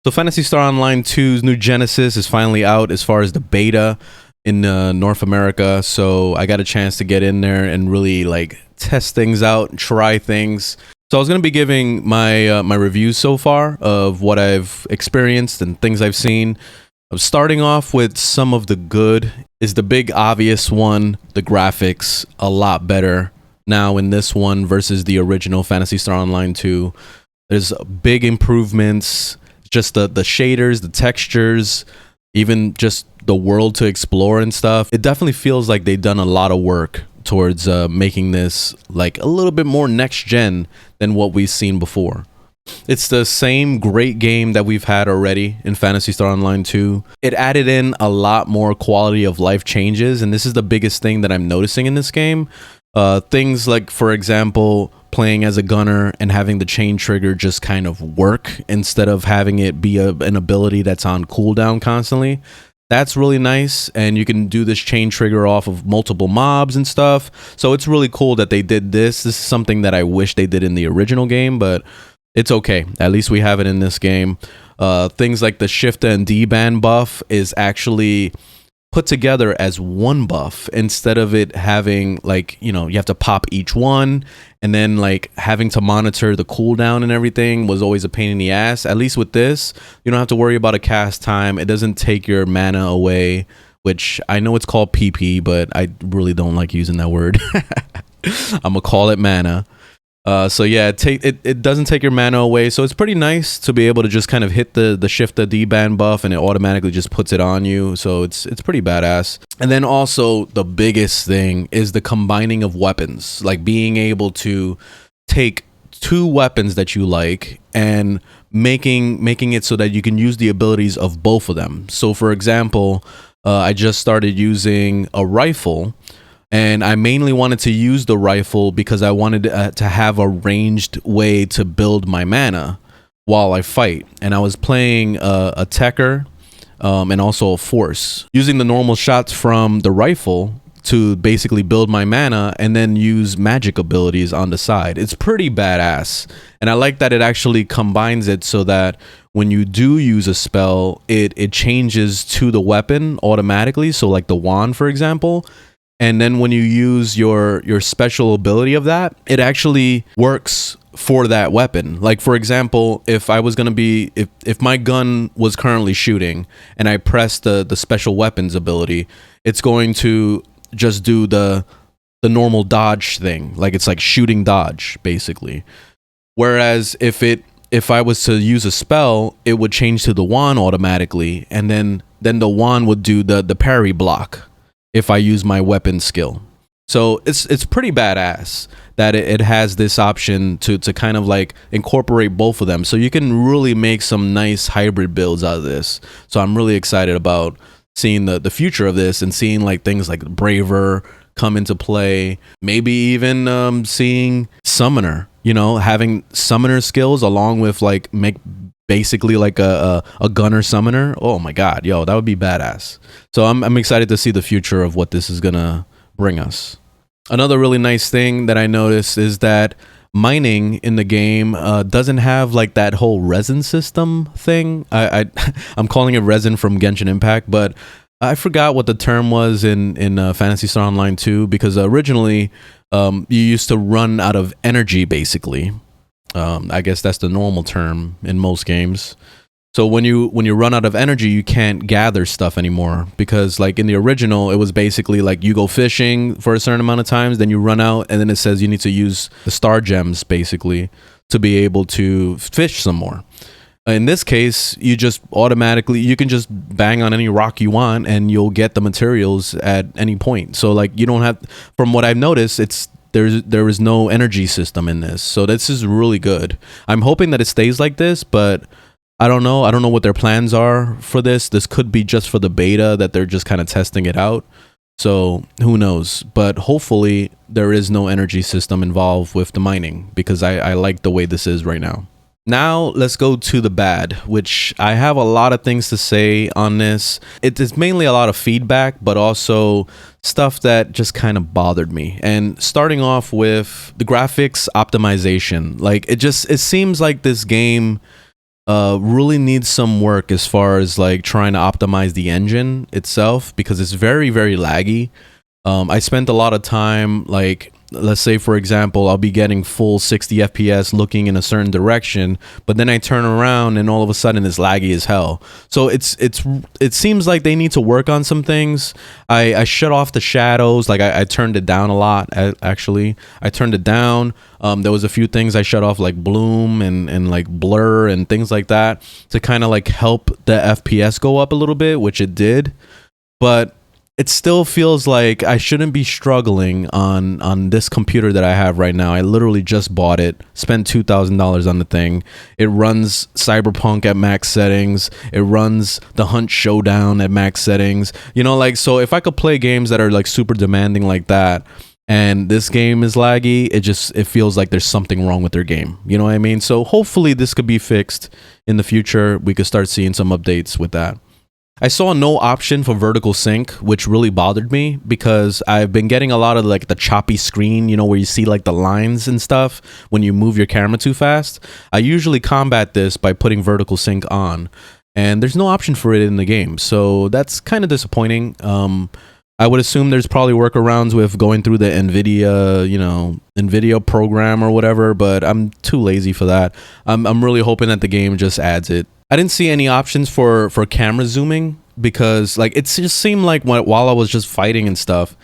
So Phantasy Star Online 2's New Genesis is finally out as far as the beta in North America. So I got a chance to get in there and really like test things out, try things. So I was going to be giving my my reviews so far of what I've experienced and things I've seen. I'm starting off with some of the good. Is the big obvious one, the graphics a lot better now in this one versus the original Phantasy Star Online 2. There's big improvements. Just the shaders, the textures, even just the world to explore and stuff. It definitely feels like they've done a lot of work towards making this like a little bit more next gen than what we've seen before. It's the same great game that we've had already in Phantasy Star Online 2. It added in a lot more quality of life changes, and this is the biggest thing that I'm noticing in this game. Things like, for example, playing as a gunner and having the chain trigger just kind of work instead of having it be an ability that's on cooldown constantly. That's really nice, and you can do this chain trigger off of multiple mobs and stuff. So it's really cool that they did this. This is something that I wish they did in the original game, but it's okay. At least we have it in this game. Things like the shift and D-band buff is actually put together as one buff instead of it having like, you know, you have to pop each one and then like having to monitor the cooldown and everything was always a pain in the ass. At least with this, you don't have to worry about a cast time. It doesn't take your mana away, which I know it's called PP, but I really don't like using that word. I'm gonna call it mana. So yeah, it doesn't take your mana away, so it's pretty nice to be able to just kind of hit the shift the D-band buff and it automatically just puts it on you. So it's pretty badass. And then also the biggest thing is the combining of weapons, like being able to take two weapons that you like and making it so that you can use the abilities of both of them. So for example, I just started using a rifle. And I mainly wanted to use the rifle because I wanted to have a ranged way to build my mana while I fight. And I was playing a Techer and also a Force, using the normal shots from the rifle to basically build my mana and then use magic abilities on the side. It's pretty badass. And I like that it actually combines it so that when you do use a spell, it changes to the weapon automatically. So like the wand, for example. And then when you use your special ability of that, it actually works for that weapon. Like for example, if I was going to be, if my gun was currently shooting and I press the special weapons ability, it's going to just do the normal dodge thing. Like it's like shooting dodge basically. Whereas if I was to use a spell, it would change to the wand automatically. And then the wand would do the parry block if I use my weapon skill. So it's pretty badass that it has this option to kind of like incorporate both of them. So you can really make some nice hybrid builds out of this. So I'm really excited about seeing the future of this and seeing like things like Braver come into play. Maybe even seeing Summoner, you know, having Summoner skills along with like basically like a gunner summoner. Oh my god, yo, that would be badass. So I'm excited to see the future of what this is gonna bring us. Another really nice thing that I noticed is that mining in the game doesn't have like that whole resin system thing. I'm calling it resin from Genshin Impact, but I forgot what the term was in Phantasy Star Online 2, because originally you used to run out of energy basically. I guess that's the normal term in most games. So when you run out of energy, you can't gather stuff anymore, because like in the original, it was basically like you go fishing for a certain amount of times, then you run out, and then it says you need to use the star gems basically to be able to fish some more. In this case, you just automatically, you can just bang on any rock you want and you'll get the materials at any point. So like you don't have, from what I've noticed, there is no energy system in this. So this is really good. I'm hoping that it stays like this, but I don't know. I don't know what their plans are for this. This could be just for the beta that they're just kind of testing it out. So who knows? But hopefully there is no energy system involved with the mining, because I like the way this is right now. Now let's go to the bad, which I have a lot of things to say on this. It is mainly a lot of feedback, but also stuff that just kind of bothered me. And starting off with the graphics optimization, like it seems like this game really needs some work as far as like trying to optimize the engine itself, because it's very, very laggy. I spent a lot of time, like, let's say for example, I'll be getting full 60 FPS looking in a certain direction, but then I turn around and all of a sudden it's laggy as hell. So it seems like they need to work on some things. I shut off the shadows, like I turned it down a lot. Actually, I turned it down. There was a few things I shut off, like bloom and like blur and things like that, to kind of like help the FPS go up a little bit, which it did. But it still feels like I shouldn't be struggling on this computer that I have right now. I literally just bought it, spent $2,000 on the thing. It runs Cyberpunk at max settings. It runs the Hunt Showdown at max settings. You know, like, so if I could play games that are like super demanding like that, and this game is laggy, it feels like there's something wrong with their game. You know what I mean? So hopefully this could be fixed in the future. We could start seeing some updates with that. I saw no option for vertical sync, which really bothered me, because I've been getting a lot of like the choppy screen, you know, where you see like the lines and stuff when you move your camera too fast. I usually combat this by putting vertical sync on, and there's no option for it in the game. So that's kind of disappointing. I would assume there's probably workarounds with going through the NVIDIA program or whatever, but I'm too lazy for that. I'm really hoping that the game just adds it. I didn't see any options for camera zooming, because like it just seemed like while I was just fighting and stuff,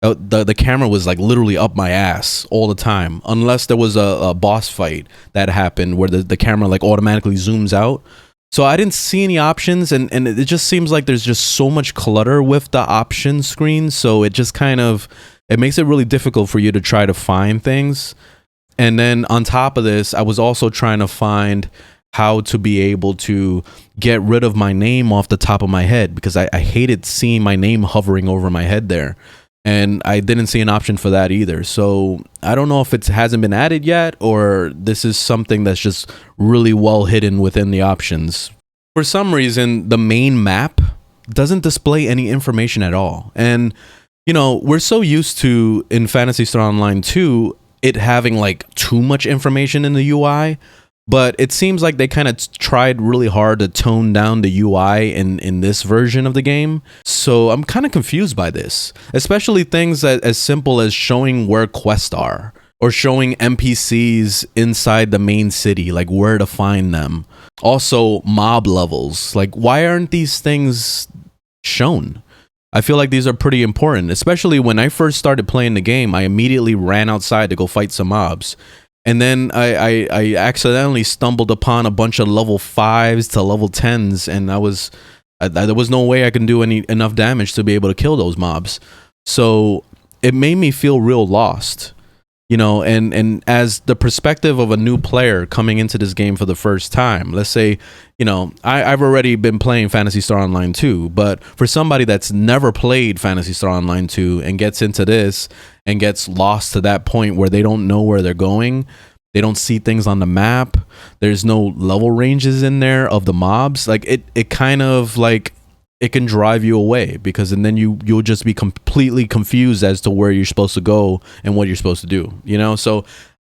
the camera was like literally up my ass all the time, unless there was a boss fight that happened where the camera like automatically zooms out. So I didn't see any options, and it just seems like there's just so much clutter with the option screen, so it just kind of, it makes it really difficult for you to try to find things. And then on top of this, I was also trying to find how to be able to get rid of my name off the top of my head, because I hated seeing my name hovering over my head there, and I didn't see an option for that either. So I don't know if it hasn't been added yet, or this is something that's just really well hidden within the options. For some reason, the main map doesn't display any information at all, and you know, we're so used to in Phantasy Star Online 2 it having like too much information in the UI. But it seems like they kind of tried really hard to tone down the UI in this version of the game. So I'm kind of confused by this, especially things as simple as showing where quests are, or showing NPCs inside the main city, like where to find them. Also, mob levels. Like, why aren't these things shown? I feel like these are pretty important, especially when I first started playing the game. I immediately ran outside to go fight some mobs. And then I accidentally stumbled upon a bunch of level 5s to level 10s, and there was no way I can do enough damage to be able to kill those mobs. So it made me feel real lost, you know, and as the perspective of a new player coming into this game for the first time. Let's say, you know, I've already been playing Phantasy Star Online 2, but for somebody that's never played Phantasy Star Online 2 and gets into this and gets lost to that point where they don't know where they're going, they don't see things on the map, there's no level ranges in there of the mobs, like it kind of like, it can drive you away, because and then you'll just be completely confused as to where you're supposed to go and what you're supposed to do, you know? So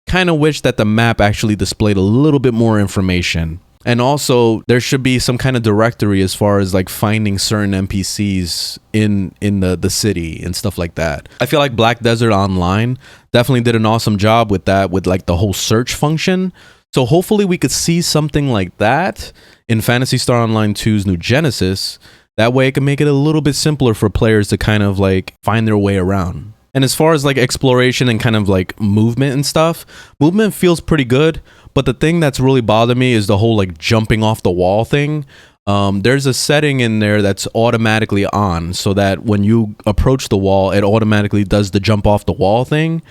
kind of wish that the map actually displayed a little bit more information. And also there should be some kind of directory as far as like finding certain NPCs in the city and stuff like that. I feel like Black Desert Online definitely did an awesome job with that, with like the whole search function. So hopefully we could see something like that in Phantasy Star Online 2's New Genesis. That way it can make it a little bit simpler for players to kind of like find their way around. And as far as like exploration and kind of like movement and stuff, movement feels pretty good. But the thing that's really bothered me is the whole like jumping off the wall thing. There's a setting in there that's automatically on, so that when you approach the wall, it automatically does the jump off the wall thing.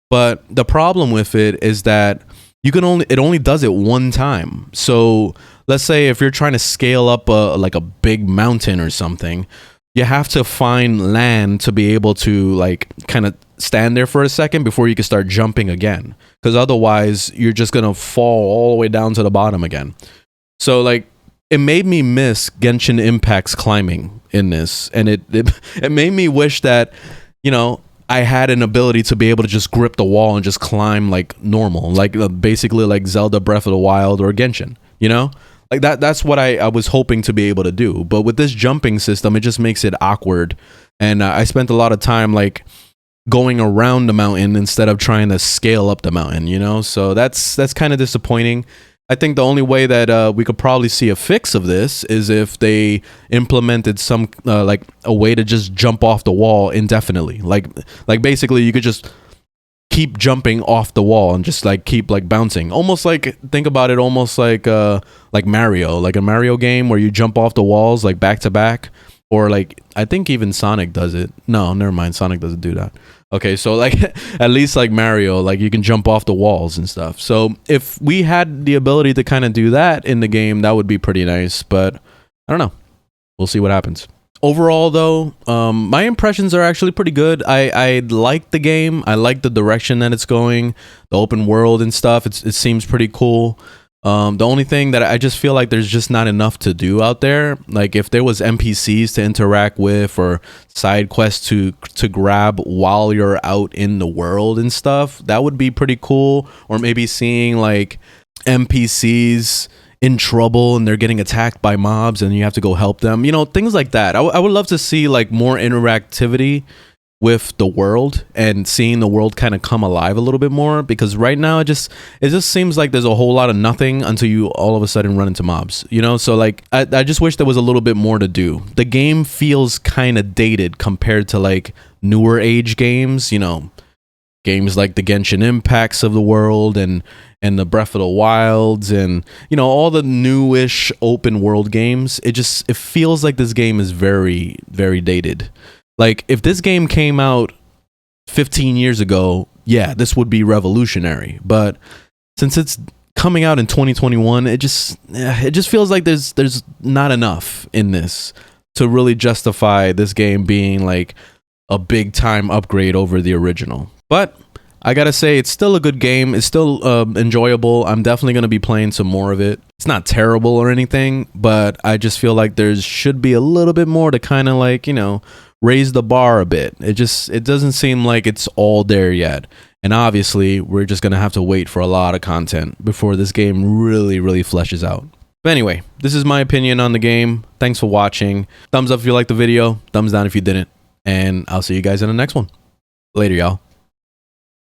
But the problem with it is that it only does it one time. So let's say if you're trying to scale up like a big mountain or something, you have to find land to be able to like kind of stand there for a second before you can start jumping again, because otherwise you're just gonna fall all the way down to the bottom again. So like, it made me miss Genshin Impact's climbing in this, and it made me wish that, you know, I had an ability to be able to just grip the wall and just climb like normal, like basically like Zelda Breath of the Wild or Genshin, you know? Like that's what I was hoping to be able to do. But with this jumping system, it just makes it awkward. And I spent a lot of time like going around the mountain instead of trying to scale up the mountain, you know? So that's kind of disappointing. I think the only way that we could probably see a fix of this is if they implemented some like a way to just jump off the wall indefinitely. Like basically you could just keep jumping off the wall and just like keep like bouncing. Almost like, think about it almost like Mario, like a Mario game where you jump off the walls like back to back. Or like, I think even Sonic does it. No, never mind. Sonic doesn't do that. Okay, so like at least like Mario, like you can jump off the walls and stuff. So if we had the ability to kind of do that in the game, that would be pretty nice. But I don't know. We'll see what happens. Overall, though, my impressions are actually pretty good. I like the game. I like the direction that it's going, the open world and stuff. It seems pretty cool. The only thing that I just feel like there's just not enough to do out there. Like if there was NPCs to interact with or side quests to grab while you're out in the world and stuff, that would be pretty cool. Or maybe seeing like NPCs in trouble and they're getting attacked by mobs and you have to go help them, you know, things like that. I would love to see like more interactivity with the world and seeing the world kind of come alive a little bit more, because right now it just seems like there's a whole lot of nothing until you all of a sudden run into mobs, you know? So like I just wish there was a little bit more to do. The game feels kind of dated compared to like newer age games, you know, games like the Genshin Impacts of the world and the Breath of the Wilds and, you know, all the newish open world games. It feels like this game is very, very dated. Like if this game came out 15 years ago, yeah, this would be revolutionary. But since it's coming out in 2021, it just feels like there's not enough in this to really justify this game being like a big time upgrade over the original. But I gotta say, it's still a good game. It's still enjoyable. I'm definitely gonna be playing some more of it. It's not terrible or anything, but I just feel like there should be a little bit more to kind of like, you know, raise the bar a bit. It doesn't seem like it's all there yet. And obviously, we're just gonna have to wait for a lot of content before this game really, really fleshes out. But anyway, this is my opinion on the game. Thanks for watching. Thumbs up if you liked the video. Thumbs down if you didn't. And I'll see you guys in the next one. Later, y'all.